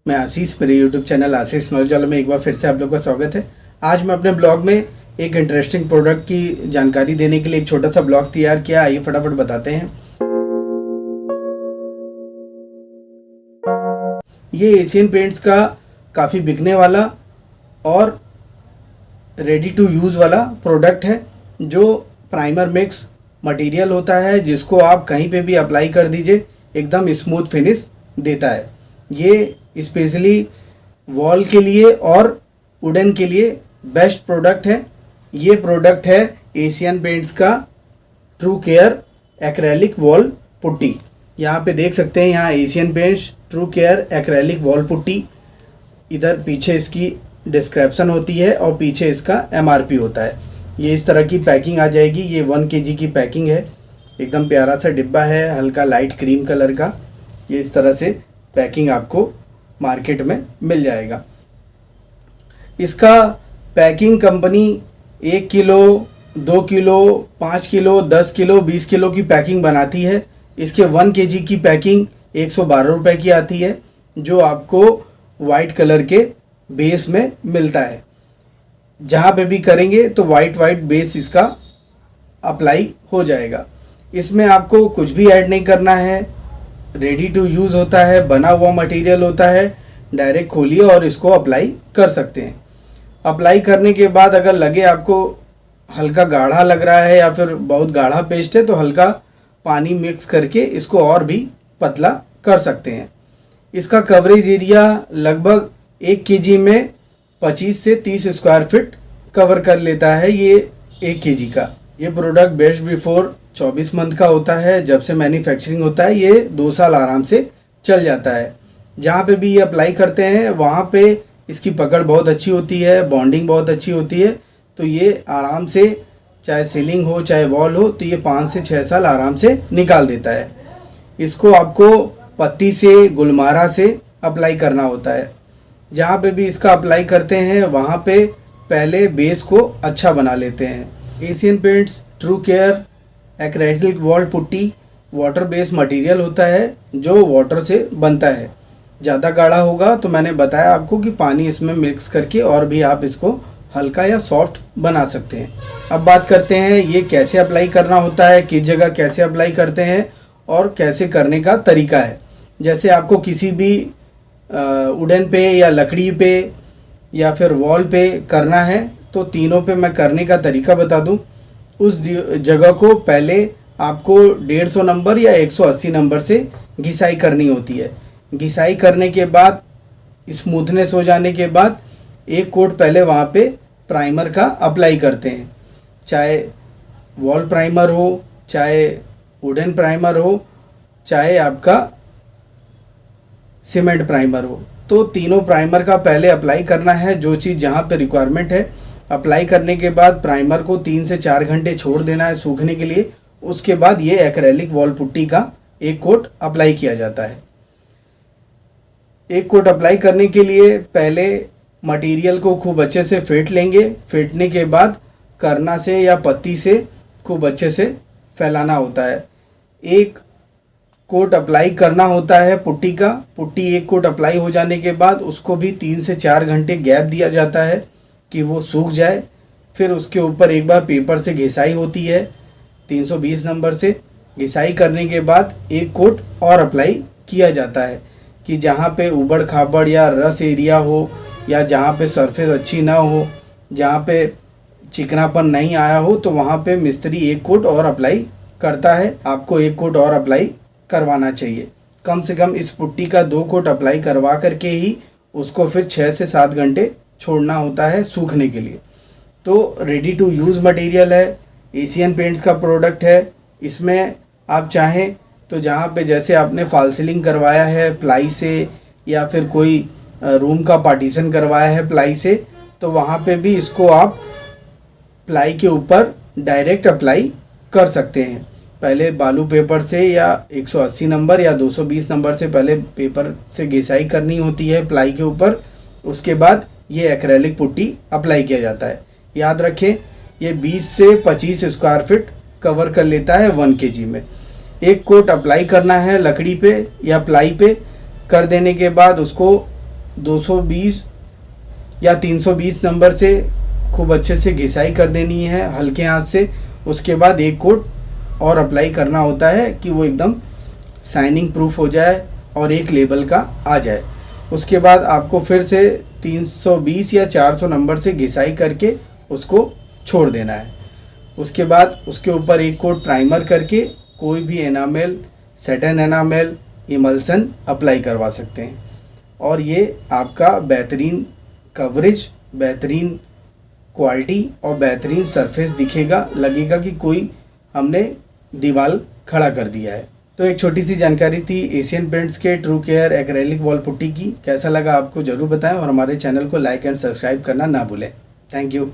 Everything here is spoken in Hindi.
मैं आशीष, मेरे यूट्यूब चैनल आशीष नॉलेज वालों में एक बार फिर से आप लोगों का स्वागत है। आज मैं अपने ब्लॉग में एक इंटरेस्टिंग प्रोडक्ट की जानकारी देने के लिए एक छोटा सा ब्लॉग तैयार किया। आइए फटाफट बताते हैं। ये एशियन पेंट्स का काफ़ी बिकने वाला और रेडी टू यूज़ वाला प्रोडक्ट है, जो प्राइमर मिक्स मटेरियल होता है, जिसको आप कहीं पे भी अप्लाई कर दीजिए, एकदम स्मूथ फिनिश देता है। ये स्पेशली वॉल के लिए और वुडन के लिए बेस्ट प्रोडक्ट है। ये प्रोडक्ट है एशियन पेंट्स का true care acrylic wall putty. यहाँ पे देख सकते हैं, यहाँ Asian paints true care acrylic wall putty, इधर पीछे इसकी डिस्क्रिप्शन होती है और पीछे इसका MRP होता है। ये इस तरह की पैकिंग आ जाएगी। ये 1 kg की पैकिंग है। एकदम प्यारा सा डिब्बा है, हल्का लाइट क्रीम कलर का। ये इस तरह से पैकिंग आपको मार्केट में मिल जाएगा। इसका packing company 1 kilo, 2 kilo, 5 kilo, 10 kilo, 20 kilo की पैकिंग बनाती है। इसके 1 kg की पैकिंग 112 रुपये की आती है, जो आपको वाइट कलर के बेस में मिलता है। जहाँ पे भी करेंगे तो वाइट बेस इसका अप्लाई हो जाएगा। इसमें आपको कुछ भी ऐड नहीं करना है, रेडी टू यूज़ होता है, बना हुआ मटेरियल होता है। डायरेक्ट खोलिए और इसको अप्लाई कर सकते हैं। अप्लाई करने के बाद अगर लगे आपको हल्का गाढ़ा लग रहा है या फिर बहुत गाढ़ा पेस्ट है, तो हल्का पानी मिक्स करके इसको और भी पतला कर सकते हैं। इसका कवरेज एरिया लगभग 1 kg में 25 से 30 स्क्वायर फीट कवर कर लेता है। ये 1 kg का ये प्रोडक्ट बेस्ट बिफोर 24 मंथ का होता है। जब से मैन्युफैक्चरिंग होता है, ये 2 साल आराम से चल जाता है। जहाँ पे भी ये अप्लाई करते हैं वहाँ पे इसकी पकड़ बहुत अच्छी होती है, बॉन्डिंग बहुत अच्छी होती है। तो ये आराम से, चाहे सीलिंग हो चाहे वॉल हो, तो ये 5 से 6 साल आराम से निकाल देता है। इसको आपको पत्ती से, गुलमारा से अप्लाई करना होता है। जहाँ पे भी इसका अप्लाई करते हैं वहाँ पे पहले बेस को अच्छा बना लेते हैं। Asian paints true care acrylic wall putty water based material होता है, जो वाटर से बनता है। ज़्यादा गाढ़ा होगा तो मैंने बताया आपको कि पानी इसमें मिक्स करके और भी आप इसको हल्का या सॉफ्ट बना सकते हैं। अब बात करते हैं ये कैसे अप्लाई करना होता है, किस जगह कैसे अप्लाई करते हैं और कैसे करने का तरीका है। जैसे आपको किसी भी वुडन पे या लकड़ी पे या फिर वॉल पे करना है, तो तीनों पे मैं करने का तरीका बता दूं। उस जगह को पहले आपको 150 नंबर या 180 नंबर से घिसाई करनी होती है। घिसाई करने के बाद स्मूथनेस हो जाने के बाद एक कोट पहले वहाँ पे प्राइमर का अप्लाई करते हैं। चाहे वॉल प्राइमर हो, चाहे वुडन प्राइमर हो, चाहे आपका सीमेंट प्राइमर हो, तो तीनों प्राइमर का पहले अप्लाई करना है, जो चीज़ जहाँ पे रिक्वायरमेंट है। अप्लाई करने के बाद प्राइमर को 3 से 4 घंटे छोड़ देना है सूखने के लिए। उसके बाद ये एक्रेलिक वॉल पुट्टी का एक कोट अप्लाई किया जाता है। एक कोट अप्लाई करने के लिए पहले मटेरियल को खूब अच्छे से फेंट लेंगे। फेंटने के बाद करना से या पत्ती से खूब अच्छे से फैलाना होता है। एक कोट अप्लाई करना होता है पुट्टी का। पुट्टी एक कोट अप्लाई हो जाने के बाद उसको भी 3 से 4 घंटे गैप दिया जाता है कि वो सूख जाए। फिर उसके ऊपर एक बार पेपर से घिसाई होती है 320 नंबर से। घिसाई करने के बाद एक कोट और अप्लाई किया जाता है कि जहाँ पे उबड़ खाबड़ या रस एरिया हो, या जहाँ पे सरफेस अच्छी ना हो, जहाँ पे चिकनापन नहीं आया हो, तो वहाँ पे मिस्त्री एक कोट और अप्लाई करता है। आपको एक कोट और अप्लाई करवाना चाहिए। कम से कम इस पुट्टी का 2 कोट अप्लाई करवा करके ही उसको फिर 6 से 7 घंटे छोड़ना होता है सूखने के लिए। तो रेडी टू यूज़ मटेरियल है, एशियन पेंट्स का प्रोडक्ट है। इसमें आप चाहें तो जहाँ पे जैसे आपने फॉल सीलिंग करवाया है प्लाई से, या फिर कोई रूम का पार्टीशन करवाया है प्लाई से, तो वहाँ पे भी इसको आप प्लाई के ऊपर डायरेक्ट अप्लाई कर सकते हैं। पहले बालू पेपर से या 180 नंबर या 220 नंबर से पहले पेपर से घिसाई करनी होती है प्लाई के ऊपर। उसके बाद ये एक्रेलिक पुट्टी अप्लाई किया जाता है। याद रखें, ये 20 से 25 स्क्वायर फीट कवर कर लेता है 1 kg में। एक कोट अप्लाई करना है लकड़ी पे या प्लाई पे। कर देने के बाद उसको 220 या 320 नंबर से खूब अच्छे से घिसाई कर देनी है हल्के हाथ से। उसके बाद एक कोट और अप्लाई करना होता है कि वो एकदम शाइनिंग प्रूफ हो जाए और एक लेवल का आ जाए। उसके बाद आपको फिर से 320 या 400 नंबर से घिसाई करके उसको छोड़ देना है। उसके बाद उसके ऊपर एक कोट प्राइमर करके कोई भी enamel, satin enamel, emulsion apply करवा सकते हैं और ये आपका बेहतरीन कवरेज, बेहतरीन क्वालिटी और बेहतरीन सरफेस दिखेगा, लगेगा कि कोई हमने दीवार खड़ा कर दिया है। तो एक छोटी सी जानकारी थी एशियन पेंट्स के true care acrylic wall putty की। कैसा लगा आपको ज़रूर बताएं और हमारे चैनल को लाइक एंड सब्सक्राइब करना ना भूलें। Thank you.